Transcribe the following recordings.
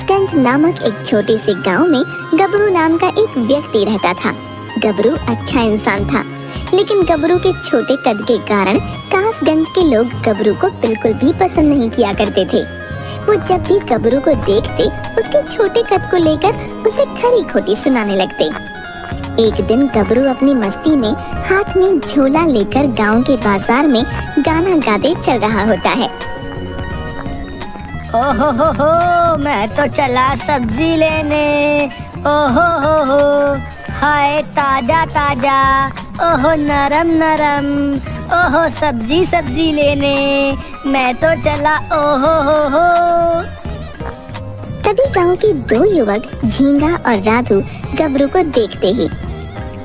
कासगंज नामक एक छोटे से गांव में गबरू नाम का एक व्यक्ति रहता था। गबरू अच्छा इंसान था, लेकिन गबरू के छोटे कद के कारण कासगंज के लोग गबरू को बिल्कुल भी पसंद नहीं किया करते थे। वो जब भी गबरू को देखते उसके छोटे कद को लेकर उसे खरी खोटी सुनाने लगते। एक दिन गबरू अपनी मस्ती में हाथ में झोला लेकर गांव के बाजार में गाना गाते चल रहा होता है। ओहो हो, मैं तो चला सब्जी लेने। ओहो हो, हाय ताजा ताजा, ओहो नरम नरम, ओहो सब्जी सब्जी लेने मैं तो चला। ओहो हो। तभी गांव के दो युवक झींगा और राधू गबरू को देखते ही,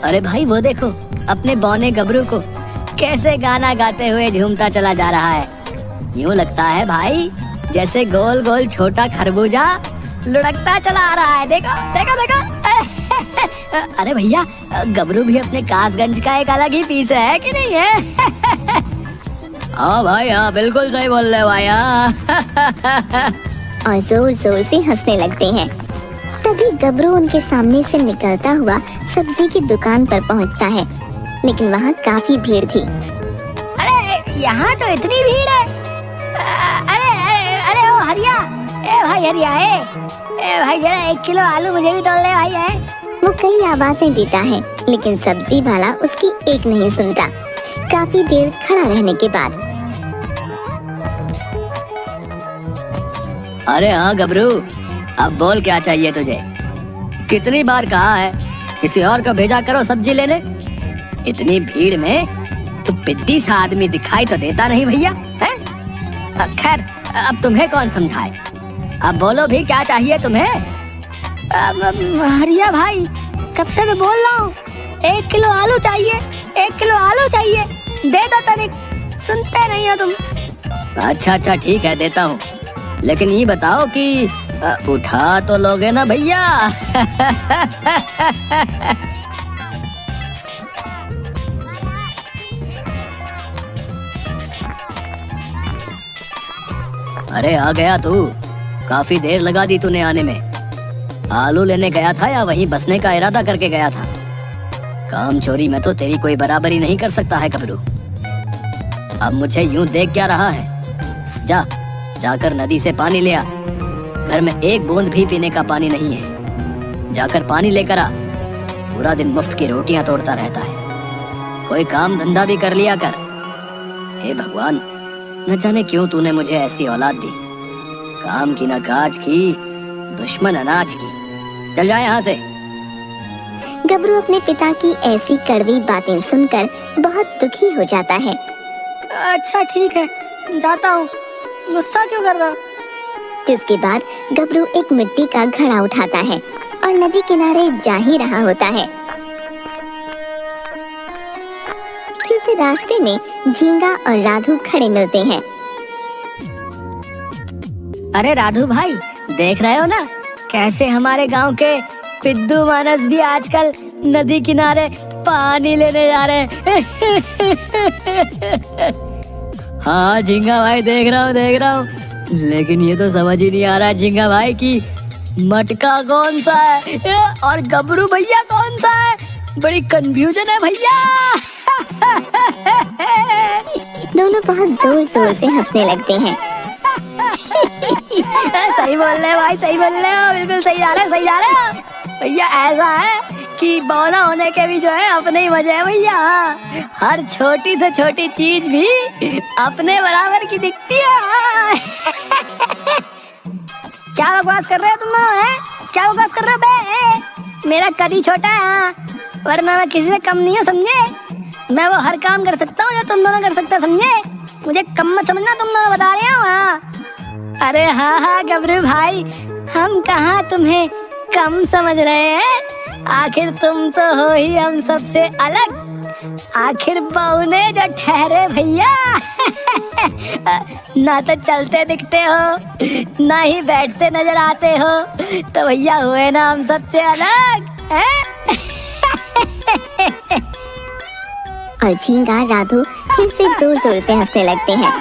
अरे भाई वो देखो, अपने बौने गबरू को कैसे गाना गाते हुए झूमता चला जा रहा है। यूं लगता है भाई जैसे गोल गोल छोटा खरबूजा लुढ़कता चला आ रहा है। देखो देखो देखो। अरे भैया, गबरू भी अपने कासगंज का एक अलग ही पीस है कि नहीं है? हाँ भाई, हाँ बिल्कुल सही बोल रहे भाई। और जोर जोर से हंसने लगते हैं। तभी गबरू उनके सामने से निकलता हुआ सब्जी की दुकान पर पहुंचता है, लेकिन वहाँ काफी भीड़ थी। अरे यहाँ तो इतनी भीड़ है। अरे अरे अरे ओ हरिया, ए भाई हरिया, ए भाई जरा 1 किलो आलू मुझे भी तोल ले भाई। है वो कई आवाजें देता है, लेकिन सब्जी वाला उसकी एक नहीं सुनता। काफी देर खड़ा रहने के बाद, अरे हाँ गबरू, अब बोल क्या चाहिए तुझे? कितनी बार कहा है किसी और को भेजा करो सब्जी लेने। इतनी भीड़ में तो पिद्दी सा आदमी दिखाई तो देता नहीं भैया। हैं? खैर, अब तुम्हें कौन समझाए। अब बोलो भी क्या चाहिए तुम्हें? हरिया भाई, कब से मैं बोल रहा हूँ 1 किलो आलू चाहिए, 1 किलो आलू चाहिए, दे दो तनिक। सुनते नहीं हो तुम। अच्छा अच्छा ठीक है, देता हूँ, लेकिन ये बताओ कि उठा तो लोगे ना भैया? अरे आ गया तू, काफी देर लगा दी तूने आने में। आलू लेने गया था या वहीं बसने का इरादा करके गया था? काम चोरी में तो तेरी कोई बराबरी नहीं कर सकता है गबरू। अब मुझे यूं देख क्या रहा है? जाकर नदी से पानी ले आ। घर में एक बूंद भी पीने का पानी नहीं है। जाकर पानी लेकर आ। पूरा दिन मुफ्त की रोटियां तोड़ता रहता है। कोई काम धंधा भी कर लिया कर। हे भगवान, न जाने क्यों तूने मुझे ऐसी औलाद दी। काम की न काज की, दुश्मन अनाज की। चल जा यहाँ से। गबरू अपने पिता की ऐसी कड़वी बातें सुनकर बहुत दुखी हो जाता है। अच्छा ठीक है, जाता हूँ। गुस्सा क्यों कर रहा? जिसके बाद गबरू एक मिट्टी का घड़ा उठाता है और नदी किनारे जा ही रहा होता है कि उसे रास्ते में झींगा और राधू खड़े मिलते हैं। अरे राधू भाई, देख रहे हो ना कैसे हमारे गांव के पिद्दू मानस भी आजकल नदी किनारे पानी लेने जा रहे हैं। हाँ झींगा भाई, देख रहा हूँ, लेकिन ये तो समझ ही नहीं आ रहा झींगा भाई कि मटका कौन सा है और गबरू भैया कौन सा है। बड़ी कंफ्यूजन है भैया। दोनों बहुत जोर जोर से हंसने लगते हैं। सही बोल रहे भाई, सही बोल रहे हो, बिल्कुल सही जा रहे हो भैया। ऐसा है कि बौना होने के भी जो है अपने ही मजे है भैया। हर छोटी से छोटी चीज भी अपने बराबर की दिखती है। क्या बकवास कर रहे हो तुम लोग? हैं? क्या बकवास कर रहे हो बे? मेरा कद ही छोटा है, वरना मैं किसी से कम नहीं हूँ, समझे? मैं वो हर काम कर सकता हूँ जो तुम दोनों कर सकते हो, समझे? मुझे कम मत समझना, तुम दोनों बता रहे हो। हाँ अरे हाँ गबरू भाई, हम कहाँ तुम्हें कम समझ रहे हैं। आखिर तुम तो हो ही हम सबसे अलग। आखिर बौने जो ठहरे भैया। ना तो चलते दिखते हो, ना ही बैठते नजर आते हो, तो भैया हुए ना हम सबसे अलग। और झींगा राधू फिर से जोर जोर से हंसने लगते हैं।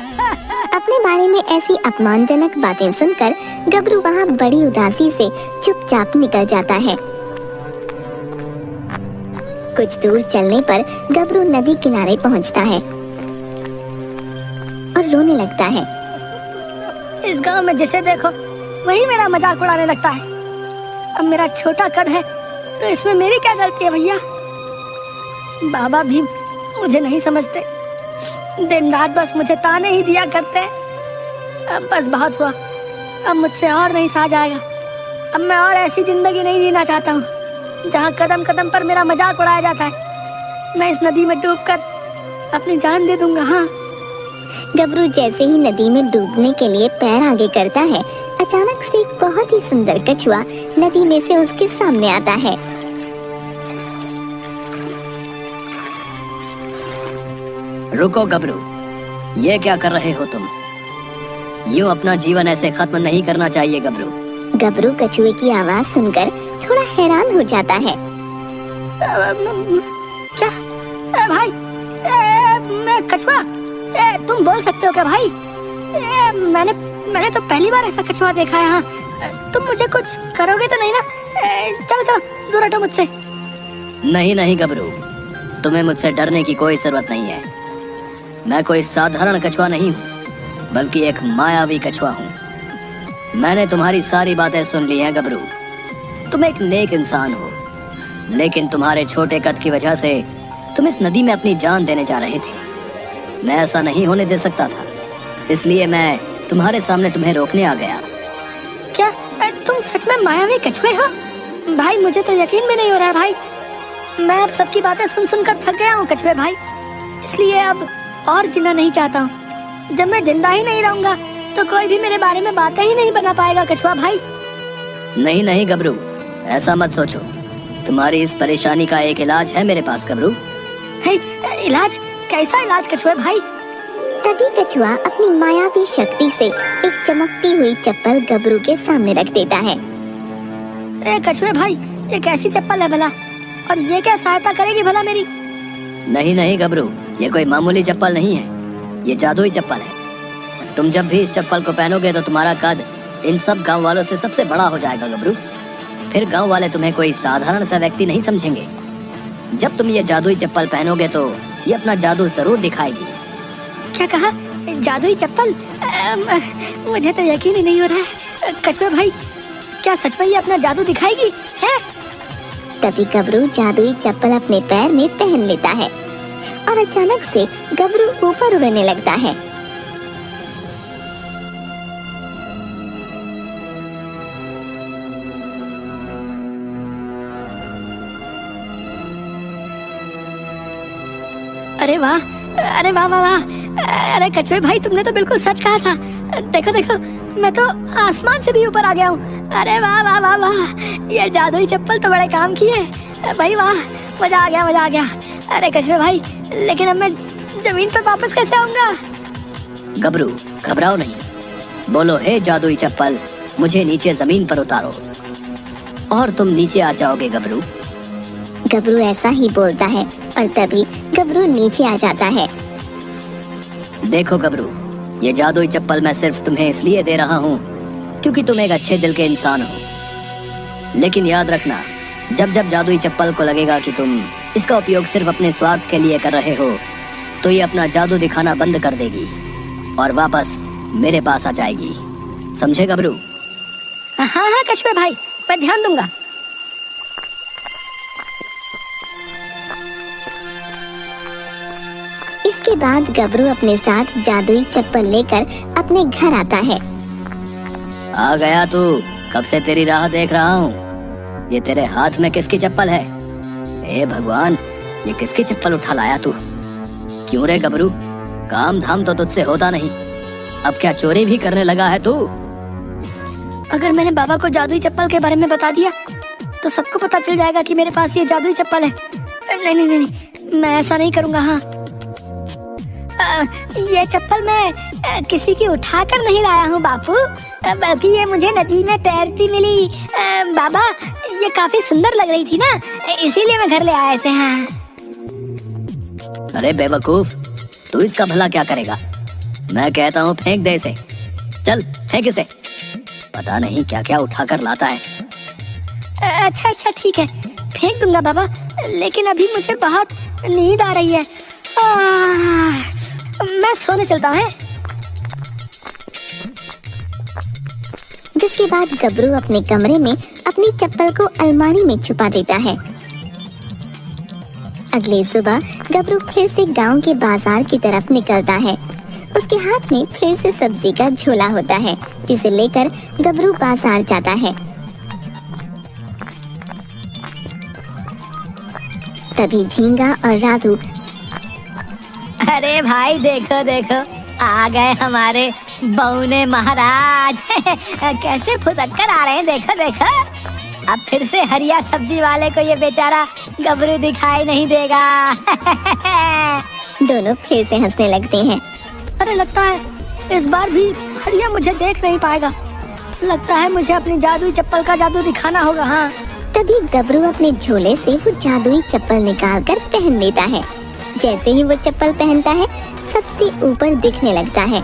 अपने बारे में ऐसी अपमानजनक बातें सुनकर गबरू वहाँ बड़ी उदासी से चुपचाप निकल जाता है। कुछ दूर चलने पर गबरू नदी किनारे पहुँचता है और रोने लगता है। इस गांव में जिसे देखो वही मेरा मजाक उड़ाने लगता है। अब मेरा छोटा कद है तो इसमें मेरी क्या गलती है भैया? बाबा भी मुझे नहीं समझते, दिन रात बस मुझे ताने ही दिया करते हैं। अब बस बहुत हुआ, अब मुझसे और नहीं सहा जाएगा। अब मैं और ऐसी जिंदगी नहीं जीना चाहता हूँ जहाँ कदम कदम पर मेरा मजाक उड़ाया जाता है। मैं इस नदी में डूबकर अपनी जान दे दूंगा। हाँ। गबरू जैसे ही नदी में डूबने के लिए पैर आगे करता है, अचानक से एक बहुत ही सुंदर कछुआ नदी में से उसके सामने आता है। रुको गबरू, ये क्या कर रहे हो तुम? यूं अपना जीवन ऐसे खत्म नहीं करना चाहिए गबरू। गबरू कछुए की आवाज सुनकर थोड़ा हैरान हो जाता है। क्या भाई? मैं कछुआ? तुम बोल सकते हो क्या भाई? मैंने तो पहली बार ऐसा कछुआ देखा है। हाँ, तुम मुझे कुछ करोगे तो नहीं ना? चलो चलो दूर हटो मुझसे। नहीं नहीं गबरू, तुम्हें मुझसे डरने की कोई जरूरत नहीं है। मैं कोई साधारण कछुआ नहीं हूँ, बल्कि एक मायावी कछुआ हूँ। मैंने तुम्हारी सारी बातें सुन ली हैं गबरू। तुम एक नेक इंसान हो, लेकिन तुम्हारे छोटे कद की वजह से तुम इस नदी में अपनी जान देने जा रहे थे। मैं ऐसा नहीं होने दे सकता था, इसलिए मैं तुम्हारे सामने तुम्हें रोकने आ गया। क्या तुम सच में मायावी कछुए हो? भाई मुझे तो यकीन भी नहीं हो रहा है भाई। मैं अब सबकी बातें सुन सुनकर थक गया हूँ कछुए भाई, इसलिए अब और जीना नहीं चाहता हूँ। जब मैं जिंदा ही नहीं रहूंगा तो कोई भी मेरे बारे में बातें ही नहीं बना पाएगा कछुआ भाई। नहीं नहीं गबरू, ऐसा मत सोचो। तुम्हारी इस परेशानी का एक इलाज है मेरे पास गबरू। है इलाज? कैसा इलाज कछुए भाई? तभी कछुआ अपनी मायावी शक्ति से एक चमकती हुई चप्पल गबरू के सामने रख देता है। कछुए भाई, ये कैसी चप्पल है भला? और ये क्या सहायता करेगी भला मेरी? नहीं नहीं गबरू, ये कोई मामूली चप्पल नहीं है, ये जादुई चप्पल है। तुम जब भी इस चप्पल को पहनोगे तो तुम्हारा कद इन सब गांव वालों से सबसे बड़ा हो जाएगा गबरू। फिर गांव वाले तुम्हें कोई साधारण सा व्यक्ति नहीं समझेंगे। जब तुम ये जादुई चप्पल पहनोगे तो ये अपना जादू जरूर दिखाएगी। क्या कहा? जादुई चप्पल? मुझे तो यकीन ही नहीं हो रहा है कछुए भाई, क्या सच में ये अपना जादू दिखाएगी है? तभी गबरू जादुई चप्पल अपने पैर में पहन लेता है और अचानक से गबरू ऊपर उड़ने लगता है। अरे वाह, अरे वाह वाह वाह! अरे कछुए भाई, तुमने तो बिल्कुल सच कहा था। देखो देखो, मैं तो आसमान से भी ऊपर आ गया हूँ। अरे वाह वाह वाह वाह! ये जादुई चप्पल तो बड़े काम की है भाई। वाह, मजा आ गया, मजा आ गया। अरे कछुए भाई, लेकिन अब मैं जमीन पर वापस कैसे आऊंगा? गबरू घबराओ नहीं, बोलो हे जादुई चप्पल, मुझे नीचे जमीन पर उतारो और तुम नीचे आ जाओगे गबरू। गबरू ऐसा ही बोलता है और तभी गबरू नीचे आ जाता है। देखो गबरू, ये जादुई चप्पल मैं सिर्फ तुम्हें इसलिए दे रहा हूँ क्योंकि तुम एक अच्छे दिल के इंसान हो। लेकिन याद रखना, जब जब जादुई चप्पल को लगेगा कि तुम इसका उपयोग सिर्फ अपने स्वार्थ के लिए कर रहे हो, तो ये अपना जादू दिखाना बंद कर देगी और वापस मेरे पास आ जाएगी। समझे गबरू? हाँ हाँ कछुए भाई, मैं ध्यान दूंगा। इसके बाद गबरू अपने साथ जादुई चप्पल लेकर अपने घर आता है। आ गया तू? कब से तेरी राह देख रहा हूँ। ये तेरे हाथ में किसकी चप्पल है? हे भगवान, ये किसकी चप्पल उठा लाया तू? क्यों रे गबरू, काम धाम तो तुझसे होता नहीं, अब क्या चोरी भी करने लगा है तू? अगर मैंने बाबा को जादुई चप्पल के बारे में बता दिया तो सबको पता चल जाएगा कि मेरे पास ये जादुई चप्पल है। नहीं नहीं नहीं, मैं ऐसा नहीं करूँगा। हाँ, ये चप्पल मैं किसी की उठाकर नहीं लाया हूँ बापू, बल्कि ये मुझे नदी में तैरती मिली। बाबा, ये काफी सुंदर लग रही थी ना, इसीलिए मैं घर ले आया इसे। हाँ। अरे बेवकूफ, तू इसका भला क्या करेगा? मैं कहता हूँ फेंक दे इसे। चल फेंक इसे। पता नहीं क्या क्या उठा कर लाता है। अच्छा अच्छा ठीक है, फेंक दूंगा बाबा, लेकिन अभी मुझे बहुत नींद आ रही है। मैं सोने चलता हूँ। जिसके बाद गबरू अपने कमरे में अपनी चप्पल को अलमारी में छुपा देता है। अगली सुबह गबरू फिर से गांव के बाजार की तरफ निकलता है। उसके हाथ में फिर से सब्जी का झोला होता है, जिसे लेकर गबरू बाजार जाता है। तभी झींगा और राधू। अरे भाई देखो देखो, आ गए हमारे बौने महाराज। कैसे फुदक कर आ रहे हैं, देखो देखो। अब फिर से हरिया सब्जी वाले को ये बेचारा गबरू दिखाई नहीं देगा। दोनों फिर से हंसने लगते हैं। अरे लगता है इस बार भी हरिया मुझे देख नहीं पाएगा। लगता है मुझे अपनी जादुई चप्पल का जादू दिखाना होगा। हाँ, तभी गबरू अपने झोले से वो जादुई चप्पल निकालकर पहन लेता है। जैसे ही वो चप्पल पहनता है, सबसे ऊपर दिखने लगता है।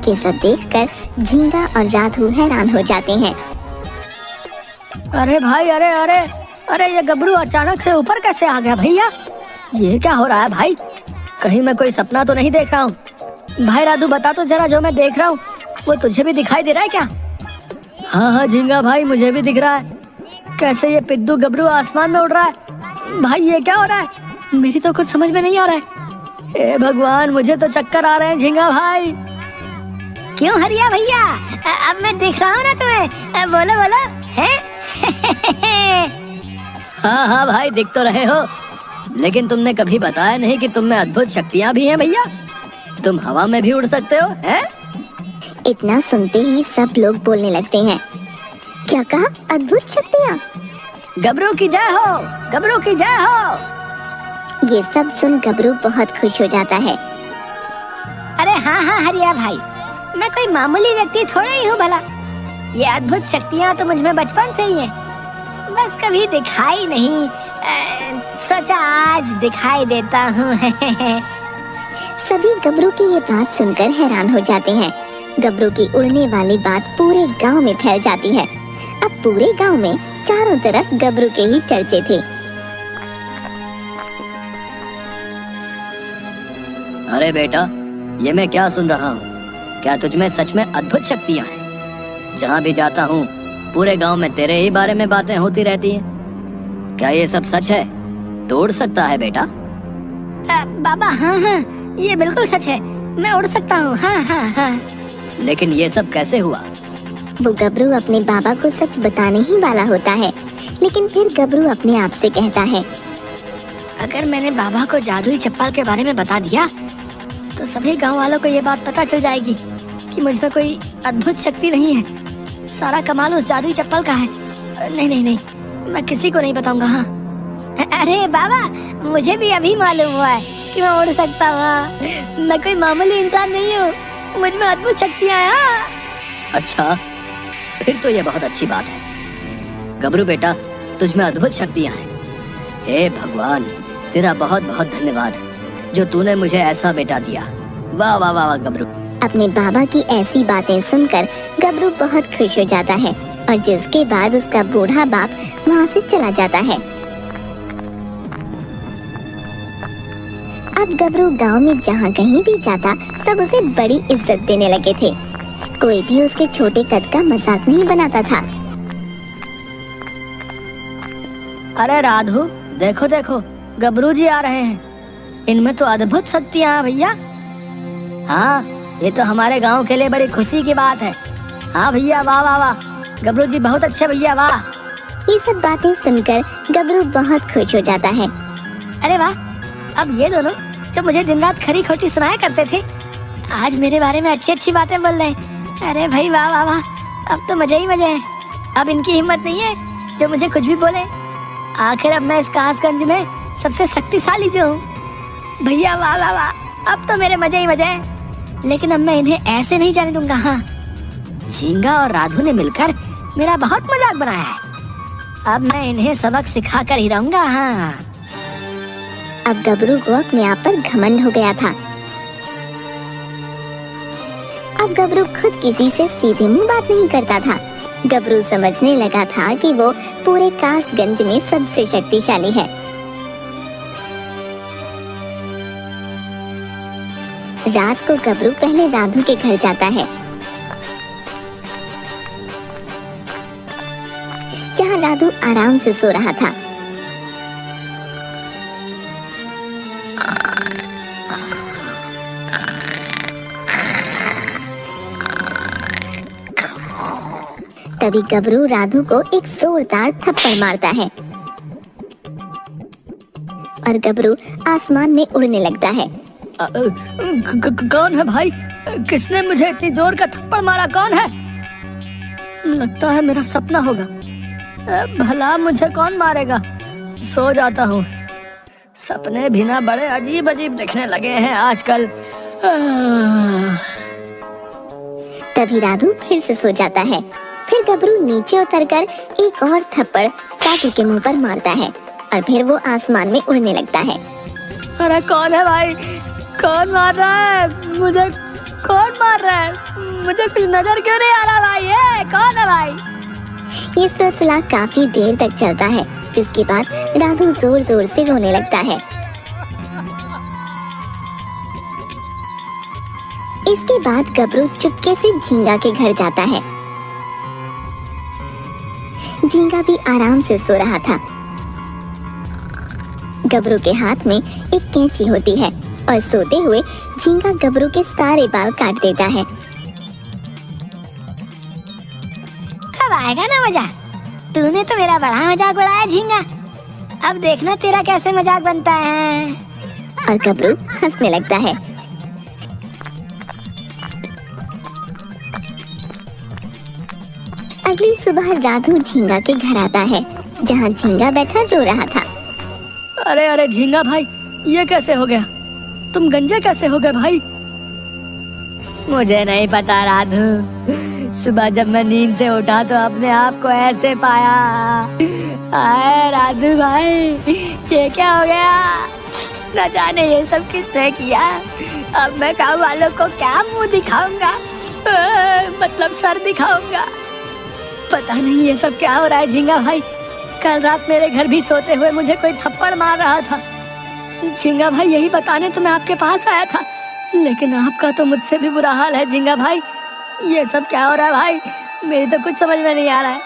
ये सब देखकर झींगा और राधू हैरान हो जाते हैं। अरे भाई, अरे अरे अरे, ये गबरू अचानक से ऊपर कैसे आ गया भैया? ये क्या हो रहा है भाई? कहीं मैं कोई सपना तो नहीं देख रहा हूँ? भाई राधू बता तो जरा, जो मैं देख रहा हूँ वो तुझे भी दिखाई दे रहा है क्या? हाँ हाँ झींगा भाई, मुझे भी दिख रहा है। कैसे ये पिद्दू गबरू आसमान में उड़ रहा है? भाई ये क्या हो रहा है? मेरी तो कुछ समझ में नहीं आ रहा है। हे भगवान, मुझे तो चक्कर आ रहे हैं झींगा भाई। क्यों हरिया भैया? अब मैं देख रहा हूँ ना तुम्हें। बोलो बोलो। हैं? हाँ हाँ भाई, दिख तो रहे हो, लेकिन तुमने कभी बताया नहीं कि तुम में अद्भुत शक्तियाँ भी हैं भैया। तुम हवा में भी उड़ सकते हो, हैं? इतना सुनते ही सब लोग बोलने लगते हैं। क्या कहा? अद्भुत शक्तियाँ? गबरू की जय हो, गबरू की जय हो। ये सब सुन गबरू बहुत खुश हो जाता है। अरे हाँ हाँ हरिया भाई, मैं कोई मामूली व्यक्ति थोड़ा ही हूँ भला। ये अद्भुत शक्तियाँ तो मुझ में बचपन से ही हैं, बस कभी दिखाई नहीं। सोचा आज दिखाई देता हूँ। सभी गबरू की ये बात सुनकर हैरान हो जाते हैं। गबरू की उड़ने वाली बात पूरे गांव में फैल जाती है। अब पूरे गांव में चारों तरफ गबरू के ही चर्चे थे। अरे बेटा, ये मैं क्या सुन रहा हूँ? क्या तुझ में सच में अद्भुत शक्तियाँ हैं? जहाँ भी जाता हूँ पूरे गांव में तेरे ही बारे में बातें होती रहती हैं। क्या ये सब सच है? तो उड़ सकता है बेटा? बाबा हाँ हाँ, ये बिल्कुल सच है, मैं उड़ सकता हूँ। हाँ हाँ हाँ। लेकिन ये सब कैसे हुआ? वो गबरू अपने बाबा को सच बताने ही वाला होता है, लेकिन फिर गबरू अपने आप से कहता है, अगर मैंने बाबा को जादुई चप्पल के बारे में बता दिया तो सभी गांव वालों को ये बात पता चल जाएगी कि मुझ में कोई अद्भुत शक्ति नहीं है। सारा कमाल उस जादुई चप्पल का है। नहीं नहीं नहीं, मैं किसी को नहीं बताऊंगा। हाँ। अरे बाबा, मुझे भी अभी मालूम हुआ है कि मैं उड़ सकता हूँ। मैं कोई मामूली इंसान नहीं हूँ, मुझ में अद्भुत शक्तियाँ हैं। अच्छा, फिर तो ये बहुत अच्छी बात है। गबरू बेटा, तुझ में अद्भुत शक्तियाँ हैं। हे भगवान, तेरा बहुत बहुत धन्यवाद जो तूने मुझे ऐसा बेटा दिया। वाह वाह वाह वाह गबरू। अपने बाबा की ऐसी बातें सुनकर गबरू बहुत खुश हो जाता है और जिसके बाद उसका बूढ़ा बाप वहाँ से चला जाता है। अब गबरू गांव में जहाँ कहीं भी जाता सब उसे बड़ी इज्जत देने लगे थे। कोई भी उसके छोटे कद का मजाक नहीं बनाता था। अरे राधू, देखो देखो, गबरू जी आ रहे हैं। इनमें तो अद्भुत शक्तियाँ हैं भैया। हाँ, ये तो हमारे गांव के लिए बड़ी खुशी की बात है। हाँ भैया, वाह वाह वाह, गबरू जी बहुत अच्छे भैया, वाह। ये सब बातें सुनकर गबरू बहुत खुश हो जाता है। अरे वाह, अब ये दोनों जो मुझे दिन रात खरी खोटी सुनाया करते थे, आज मेरे बारे में अच्छी अच्छी बातें बोल रहे हैं। अरे भाई वाह वाह वाह, अब तो मजे ही मजे हैं। अब इनकी हिम्मत नहीं है जो मुझे कुछ भी बोले। आखिर अब मैं इस कासगंज में सबसे शक्तिशाली जो हूँ। भैया वाह वाह वाह, अब तो मेरे मजे ही मजे हैं। लेकिन अब मैं इन्हें ऐसे नहीं जाने दूंगा। हाँ, झींगा और राधू ने मिलकर मेरा बहुत मजाक बनाया है। अब मैं इन्हें सबक सिखा कर ही रहूंगा। हाँ। अब गबरू को अपने आप पर घमंड हो गया था। अब गबरू खुद किसी से सीधे मुंह बात नहीं करता था। गबरू समझने लगा था कि वो पूरे कासगंज में सबसे शक्तिशाली है। रात को गबरू पहले राधू के घर जाता है, जहाँ राधू आराम से सो रहा था। तभी गबरू राधू को एक जोरदार थप्पड़ मारता है और गबरू आसमान में उड़ने लगता है। कौन है भाई? किसने मुझे इतनी जोर का थप्पड़ मारा? कौन है? लगता है मेरा सपना होगा। भला मुझे कौन मारेगा? सो जाता हूँ। सपने भी ना बड़े अजीब अजीब दिखने लगे हैं आजकल। तभी राधू फिर से सो जाता है। फिर गबरू नीचे उतरकर एक और थप्पड़ राधू के मुंह पर मारता है और फिर वो आसमान में उड़ने लगता है। अरे कौन है भाई? कौन मार रहा है मुझे? कौन मार रहा है मुझे? कुछ नजर क्यों नहीं आ रहा भाई? ये कौन है भाई? ये सिलसिला काफी देर तक चलता है, जिसके बाद राधू जोर जोर से रोने लगता है। इसके बाद गबरू चुपके से झींगा के घर जाता है। झींगा भी आराम से सो रहा था। गबरू के हाथ में एक कैंची होती है और सोते हुए झींगा गबरू के सारे बाल काट देता है। कब आएगा ना मजा? तूने तो मेरा बड़ा मजाक उड़ाया झींगा। अब देखना तेरा कैसे मजाक बनता है। और गबरू हंसने लगता है। अगली सुबह राधू झींगा के घर आता है, जहाँ झींगा बैठा रो रहा था। अरे अरे झींगा भाई, ये कैसे हो गया? तुम गंजे कैसे हो गए भाई? मुझे नहीं पता राधू। सुबह जब मैं नींद से उठा तो अपने आप को ऐसे पाया। आए राधू भाई, ये क्या हो गया? न जाने ये सब किसने किया। अब मैं गाँव वालों को क्या मुंह दिखाऊंगा? मतलब सर दिखाऊंगा। पता नहीं ये सब क्या हो रहा है झींगा भाई। कल रात मेरे घर भी सोते हुए मुझे कोई थप्पड़ मार रहा था। झींगा भाई, यही बताने तो मैं आपके पास आया था, लेकिन आपका तो मुझसे भी बुरा हाल है झींगा भाई। ये सब क्या हो रहा है भाई? मेरी तो कुछ समझ में नहीं आ रहा है।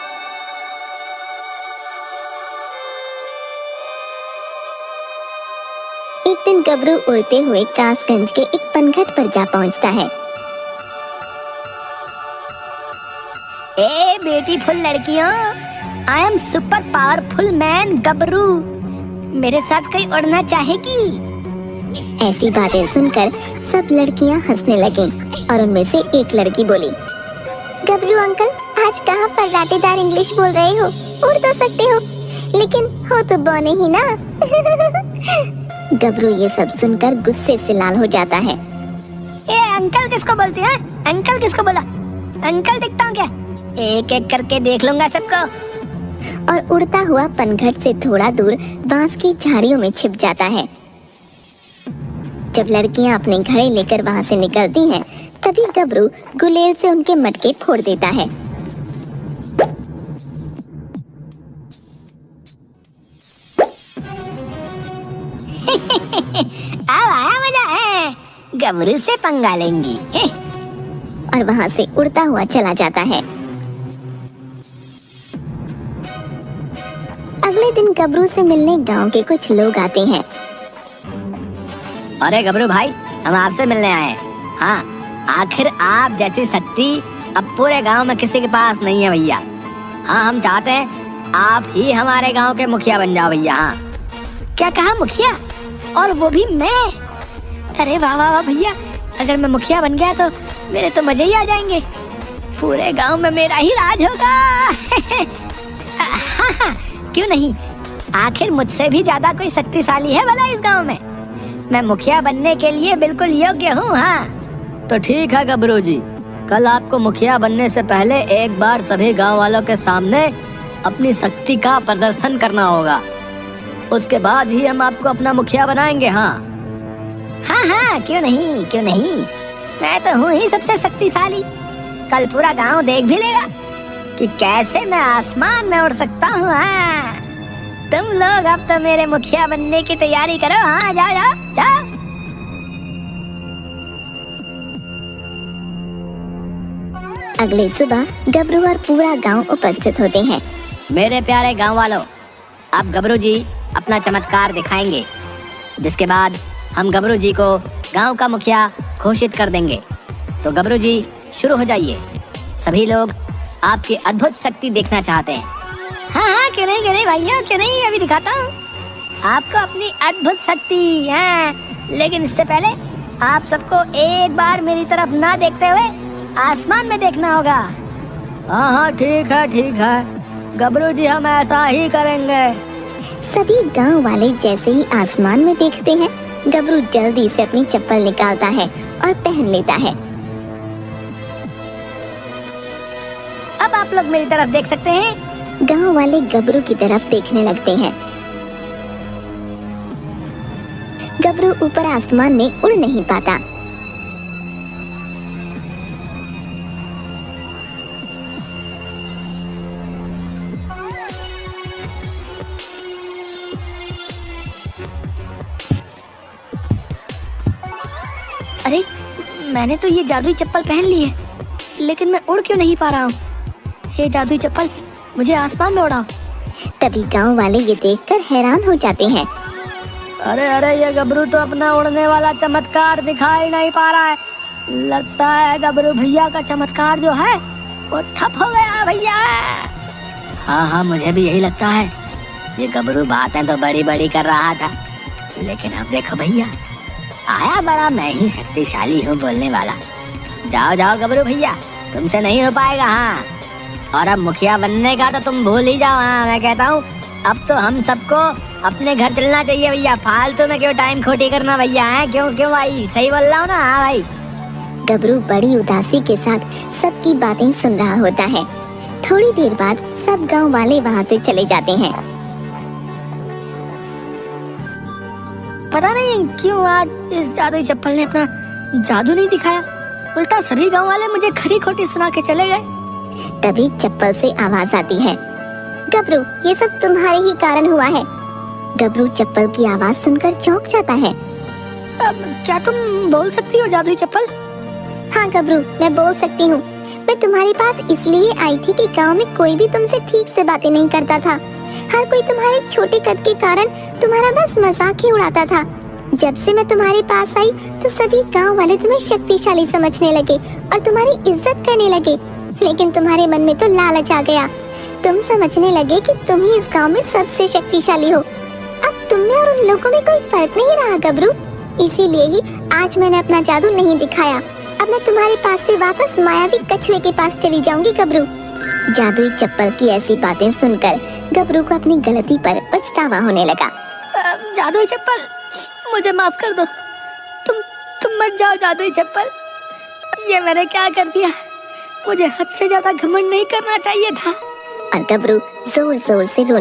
एक दिन गबरू उड़ते हुए कासगंज के एक पनघट पर जा पहुंचता है। ए ब्यूटीफुल लड़कियों, I am super powerful man गबरू। मेरे साथ कोई उड़ना चाहेगी? ऐसी बातें सुनकर सब लड़कियां हंसने लगीं और उनमें से एक लड़की बोली, गबरू अंकल, आज कहाँ फर्राटेदार इंग्लिश बोल रहे हो? उड़ तो सकते हो, लेकिन हो तो बौने ही ना। गबरू ये सब सुनकर गुस्से से लाल हो जाता है। ए अंकल किसको बोलते हैं? अंकल किसको बोला? अंकल दिखता हूँ क्या? एक एक करके देख लूंगा सबको। और उड़ता हुआ पनघट से थोड़ा दूर बांस की झाड़ियों में छिप जाता है। जब लड़कियां अपने घड़े लेकर वहां से निकलती हैं, तभी गबरू गुलेल से उनके मटके फोड़ देता है। अब आया मजा है, गबरू से पंगा लेंगी। और वहां से उड़ता हुआ चला जाता है। अगले दिन गबरू से मिलने गांव के कुछ लोग आते हैं। अरे गबरू भाई, हम आपसे मिलने आए। हाँ, आखिर आप जैसी शक्ति अब पूरे गांव में किसी के पास नहीं है भैया। हाँ, हम चाहते हैं आप ही हमारे गांव के मुखिया बन जाओ भैया। हाँ। क्या कहा मुखिया? और वो भी मैं? अरे वाह वाह वाह भैया, अगर मैं मुखिया बन गया तो मेरे तो मजे ही आ जाएंगे। पूरे गांव में मेरा ही राज होगा। हाँ, क्यों नहीं? आखिर मुझसे भी ज्यादा कोई शक्तिशाली है भला इस गांव में? मैं मुखिया बनने के लिए बिल्कुल योग्य हूँ। हाँ तो ठीक है गबरू जी, कल आपको मुखिया बनने से पहले एक बार सभी गांव वालों के सामने अपनी शक्ति का प्रदर्शन करना होगा। उसके बाद ही हम आपको अपना मुखिया बनाएंगे। हाँ हाँ हाँ, क्यों नहीं, क्यों नहीं। मैं तो हूँ ही सबसे शक्तिशाली। कल पूरा गांव देख भी लेगा कि कैसे मैं आसमान में उड़ सकता हूँ। हाँ, तुम लोग अब तो मेरे मुखिया बनने की तैयारी करो। हाँ, जाओ जाओ जाओ। अगले सुबह गबरू और पूरा गांव उपस्थित होते हैं। मेरे प्यारे गांव वालों, अब गबरू जी अपना चमत्कार दिखाएंगे, जिसके बाद हम गबरू जी को गांव का मुखिया घोषित कर देंगे। तो गबरू जी शुरू हो जाइए। सभी लोग आपकी अद्भुत शक्ति देखना चाहते हैं। हाँ, क्यों नहीं भैया, क्यों नहीं, अभी दिखाता हूँ आपको अपनी अद्भुत शक्ति। हाँ, लेकिन इससे पहले आप सबको एक बार मेरी तरफ ना देखते हुए आसमान में देखना होगा। हाँ, ठीक है गबरू जी, हम ऐसा ही करेंगे। सभी गांव वाले जैसे ही आसमान में देखते हैं, गबरू जल्दी से अपनी चप्पल निकालता है और पहन लेता है। अब आप लोग मेरी तरफ देख सकते हैं। गांव वाले गबरू की तरफ देखने लगते हैं। गबरू ऊपर आसमान में उड़ नहीं पाता। अरे, मैंने तो ये जादुई चप्पल पहन ली है, लेकिन मैं उड़ क्यों नहीं पा रहा हूँ? ये जादुई चप्पल मुझे आसमान में उड़ाओ। तभी गांव वाले ये देखकर हैरान हो जाते हैं। अरे, ये गबरू तो अपना उड़ने वाला चमत्कार दिखाई नहीं पा रहा है। लगता है गबरू भैया का चमत्कार जो है वो ठप हो गया भैया। हाँ, मुझे भी यही लगता है। ये गबरू बातें तो बड़ी बड़ी कर रहा था, लेकिन अब देखो भैया, आया बड़ा मैं ही शक्तिशाली हूँ बोलने वाला। जाओ जाओ गबरू भैया, तुमसे नहीं हो पाएगा। हाँ, और अब मुखिया बनने का तो तुम भूल ही जाओ। हाँ, मैं कहता हूँ अब तो हम सबको अपने घर चलना चाहिए भैया। फालतू में क्यों टाइम खोटी करना भैया? है क्यों भाई, सही बोल रहा हूँ ना? हाँ भाई। गबरू बड़ी उदासी के साथ सबकी बातें सुन रहा होता है। थोड़ी देर बाद सब गांव वाले वहां से चले जाते हैं। पता नहीं क्यों आज इस जादुई चप्पल ने अपना जादू नहीं दिखाया, उल्टा सभी गांव वाले मुझे खरी खोटी सुना के चले गए। तभी चप्पल से आवाज आती है। गबरू, ये सब तुम्हारे ही कारण हुआ है। गबरू चप्पल की आवाज सुनकर चौंक जाता है। अब क्या तुम बोल सकती हो जादुई चप्पल? हाँ गबरू, मैं बोल सकती हूँ। मैं तुम्हारे पास इसलिए आई थी कि गांव में कोई भी तुमसे ठीक से बातें नहीं करता था। हर कोई तुम्हारे छोटे कद के कारण तुम्हारा बस मजाक ही उड़ाता था। जब से मैं तुम्हारे पास आई तो सभी गांव वाले तुम्हें शक्तिशाली समझने लगे और तुम्हारी इज्जत करने लगे। लेकिन तुम्हारे मन में तो लालच आ गया। तुम समझने लगे कि तुम ही इस गांव में सबसे शक्तिशाली हो। अब तुम में और उन लोगों में कोई फर्क नहीं रहा गबरू। इसीलिए ही आज मैंने अपना जादू नहीं दिखाया। अब मैं तुम्हारे पास से वापस मायावी कछुए के पास चली जाऊंगी गबरू। जादुई चप्पल की ऐसी बातें सुनकर गबरू को अपनी गलती पर पछतावा होने लगा। जादुई चप्पल, मुझे माफ कर दो। तुम मत जाओ जादुई चप्पल। ये मैंने क्या कर दिया? मुझे हद से ज्यादा घमंड नहीं करना चाहिए था। और गबरू जोर जोर से रोने